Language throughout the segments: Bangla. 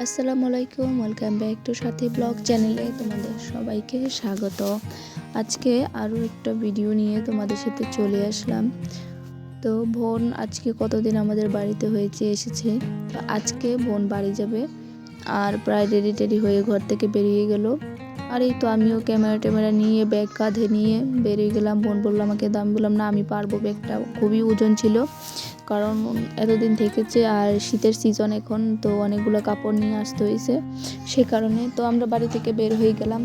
আসসালামু আলাইকুম, welcome back to Sathi blog চ্যানেলে তোমাদের সবাইকে স্বাগত। আজকে আরও একটা ভিডিও নিয়ে তোমাদের সাথে চলে আসলাম। তো বোন আজকে কতদিন আমাদের বাড়িতে হয়েছে এসেছে, তো আজকে বোন বাড়ি যাবে আর প্রায় রেডি হয়ে ঘর থেকে বেরিয়ে গেল। আর এই তো আমিও ক্যামেরা নিয়ে ব্যাগ কাঁধে নিয়ে বেরিয়ে গেলাম। বোন বললো আমাকে, দাম বললাম না আমি পারবো, ব্যাগটা খুবই ওজন ছিল কারণ এতদিন থেকেছে আর শীতের সিজন এখন, তো অনেকগুলো কাপড় নিয়ে আসতে হয়েছে সে কারণে। তো আমরা বাড়ি থেকে বের হয়ে গেলাম।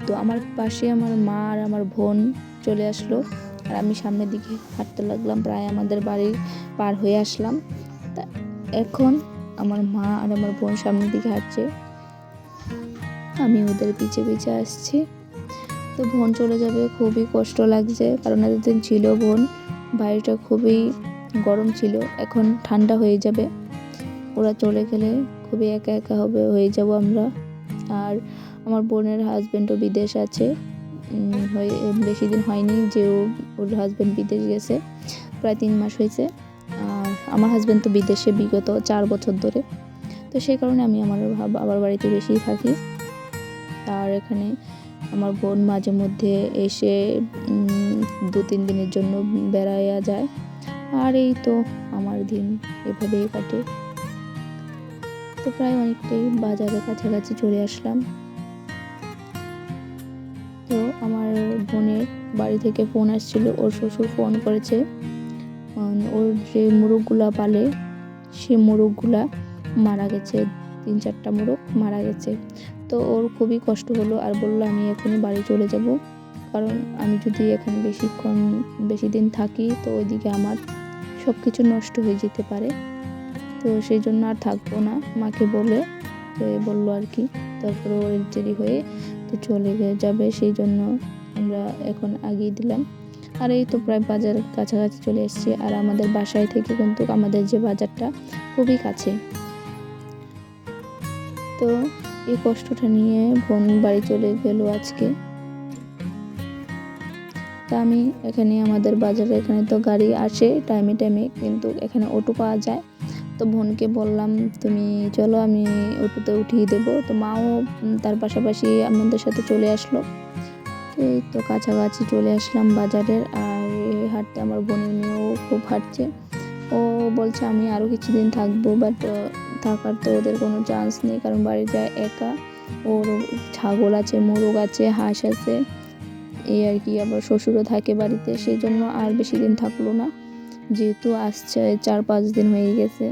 তো আমার পাশে আমার মা আর আমার বোন চলে আসলো আর আমি সামনের দিকে হাঁটতে লাগলাম। প্রায় আমাদের বাড়ি পার হয়ে আসলাম। তা এখন আমার মা আর আমার বোন সামনের দিকে হাঁটছে, আমি ওদের পিছে আসছি। তো বোন চলে যাবে, খুবই কষ্ট লাগছে কারণ এতদিন ছিল বোন। বাড়িটা খুবই গরম ছিল, এখন ঠান্ডা হয়ে যাবে। ওরা চলে গেলে খুবই একা হয়ে যাব আমরা। আর আমার বোনের হাজব্যান্ডও বিদেশ আছে, বেশি দিন হয়নি যে ওর হাজব্যান্ড বিদেশ গেছে, প্রায় 3 মাস হয়েছে। আর আমার হাজব্যান্ড তো বিদেশে বিগত 4 বছর ধরে, তো সেই কারণে আমি আমার বাবার বাড়িতে বেশি থাকি। আর এখানে আমার বোন মাঝে মধ্যে এসে 2-3 দিনের জন্য বেড়াইয়া যায়। আর এই তো আমার দিন এভাবেই কাটে। তো প্রায় অনেকটাই বাজারের কাছাকাছি চলে আসলাম। তো আমার বোনের বাড়ি থেকে ফোন আসছিল, ওর শ্বশুর ফোন করেছে। ওর যে মোরগগুলা পালে সে মোরগগুলা মারা গেছে, 3-4টা মোরগ মারা গেছে। তো ওর খুবই কষ্ট হলো আর বললো আমি এখনই বাড়ি চলে যাব, কারণ আমি যদি এখানে বেশি দিন থাকি তো ওইদিকে আমার সব কিছু নষ্ট হয়ে যেতে পারে। তো সেই জন্য আর থাকবো না, মাকে বলে তো বললো আর কি। তারপরে ওর দেরি হয়ে তো চলে যাবে, সেই জন্য আমরা এখন আগিয়ে দিলাম। আর এই তো প্রায় বাজার কাছাকাছি চলে এসেছি। আর আমাদের বাসায় থেকে কিন্তু আমাদের যে বাজারটা খুবই কাছে। তো এই কষ্টটা নিয়ে বোন বাড়ি চলে গেল আজকে। তা আমি এখানে আমাদের বাজারে এখানে তো গাড়ি আসে টাইমে, কিন্তু এখানে অটো পাওয়া যায়। তো বোনকে বললাম তুমি চলো আমি অটোতে উঠিয়ে দেবো। তো মাও তার পাশাপাশি আমাদের সাথে চলে আসলো। এই তো কাছাকাছি চলে আসলাম বাজারের। আর হাঁটতে আমার বোনের মেয়েও খুব হাঁটছে, ও বলছে আমি আরও কিছুদিন থাকবো, বাট থাকার তো ওদের কোনো চান্স নেই কারণ বাড়িটা একা। ওর ছাগল আছে, মোরগ আছে, হাঁস আছে, এই আর কি। আবার শ্বশুরও থাকে বাড়িতে, সেই জন্য আর বেশি দিন থাকলো না, যেহেতু আসছে 4-5 দিন হয়ে গেছে,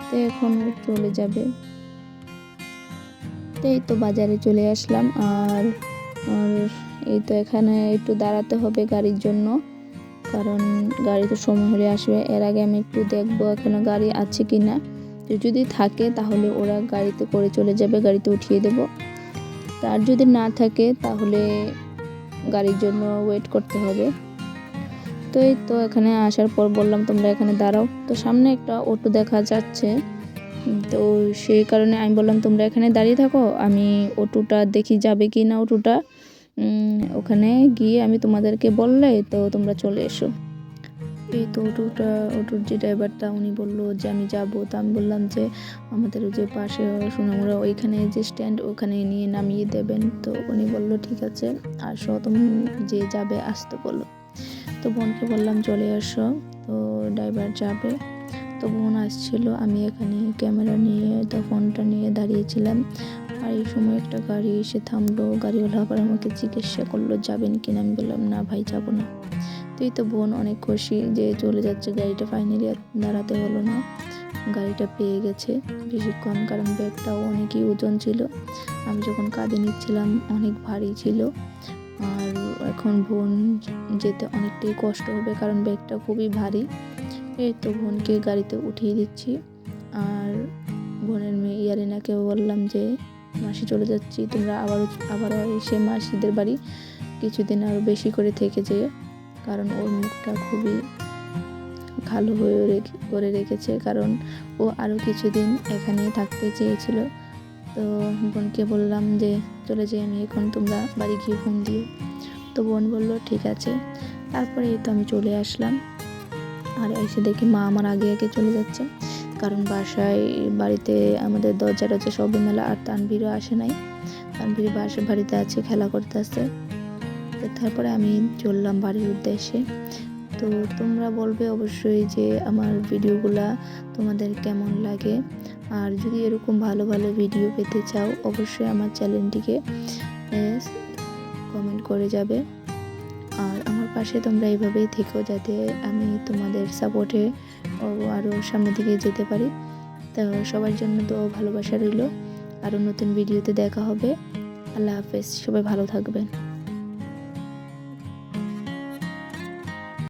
তো এখন চলে যাবে। তো এই তো বাজারে চলে আসলাম। আর এই তো এখানে একটু দাঁড়াতে হবে গাড়ির জন্য, কারণ গাড়ি তো সময় হলে আসবে। এর আগে আমি একটু দেখবো এখানে গাড়ি আছে কি না, যদি থাকে তাহলে ওরা গাড়িতে করে চলে যাবে, গাড়িতে উঠিয়ে দেব। আর যদি না থাকে তাহলে গাড়ির জন্য ওয়েট করতে হবে। তো এই তো এখানে আসার পর বললাম তোমরা এখানে দাঁড়াও। তো সামনে একটা অটো দেখা যাচ্ছে, তো সেই কারণে আমি বললাম তোমরা এখানে দাঁড়িয়ে থাকো, আমি অটোটা দেখি যাবে কি না। অটোটা ওখানে গিয়ে আমি তোমাদেরকে বললে তো তোমরা চলে এসো। এই তো অটোর যে ড্রাইভারটা উনি বললো যে আমি যাবো। তো আমি বললাম যে আমাদের যে পাশে সোনামুড়া ওইখানে যে স্ট্যান্ড ওখানে নিয়ে নামিয়ে দেবেন। তো উনি বললো ঠিক আছে আসো, তুমি যে যাবে আসতে বলো। তো বোনকে বললাম চলে আসো, তো ড্রাইভার যাবে। তো বোন আসছিল, আমি এখানে ক্যামেরা নিয়ে তো ফোনটা নিয়ে দাঁড়িয়েছিলাম। আর এই সময় একটা গাড়ি এসে থামলো, গাড়িওয়ালা আবার আমাকে জিজ্ঞাসা করলো যাবেন কিনা। আমি বললাম না ভাই যাবো না। তুই তো বোন অনেক খুশি যে চলে যাচ্ছে, গাড়িটা ফাইনালি দাঁড়াতে হলো না, গাড়িটা পেয়ে গেছে বেশিক্ষণ, কারণ ব্যাগটাও অনেকই ওজন ছিল, আমি যখন কাঁধে নিচ্ছিলাম অনেক ভারী ছিল। আর এখন বোন যেতে অনেকটাই কষ্ট হবে কারণ ব্যাগটা খুবই ভারী। এই তো বোনকে গাড়িতে উঠিয়ে দিচ্ছি। আর বোনের মেয়ে ইয়ারিনাকেও বললাম যে মাসি চলে যাচ্ছি, তোমরা আবারও এসে মাসিদের বাড়ি কিছুদিন আরও বেশি করে থেকে যেও, কারণ ওর মুখটা খুবই ভালো করে রেখেছে, কারণ ও আরও কিছুদিন এখানেই থাকতে চেয়েছিল। তো বোনকে বললাম যে চলে যাই আমি এখন, তোমরা বাড়ি গিয়ে ফোন দিও। তো বোন বললো ঠিক আছে। তারপরে এই তো আমি চলে আসলাম। আর এসে দেখি মা আমার আগে চলে যাচ্ছে। কারণ বাড়িতে আমাদের দরজা টরজা সবই মেলা, আর তানভীরও আসে নাই, তানভীর বাড়িতে আছে, খেলা করতেছে। তো তারপরে আমি চললাম বাড়ির উদ্দেশ্যে। তো তোমরা বলবে অবশ্যই যে আমার ভিডিওগুলা তোমাদের কেমন লাগে, আর যদি এরকম ভালো ভালো ভিডিও পেতে চাও অবশ্যই আমার চ্যানেলটিকে কমেন্ট করে যাবে। আর আমার পাশে তোমরা এইভাবেই থেকো, যাতে আমি তোমাদের সাপোর্টে আরও সামনের দিকে যেতে পারি। তো সবার জন্য তো ভালোবাসা রইল। আরও নতুন ভিডিওতে দেখা হবে। আল্লাহ হাফেজ, সবাই ভালো থাকবেন।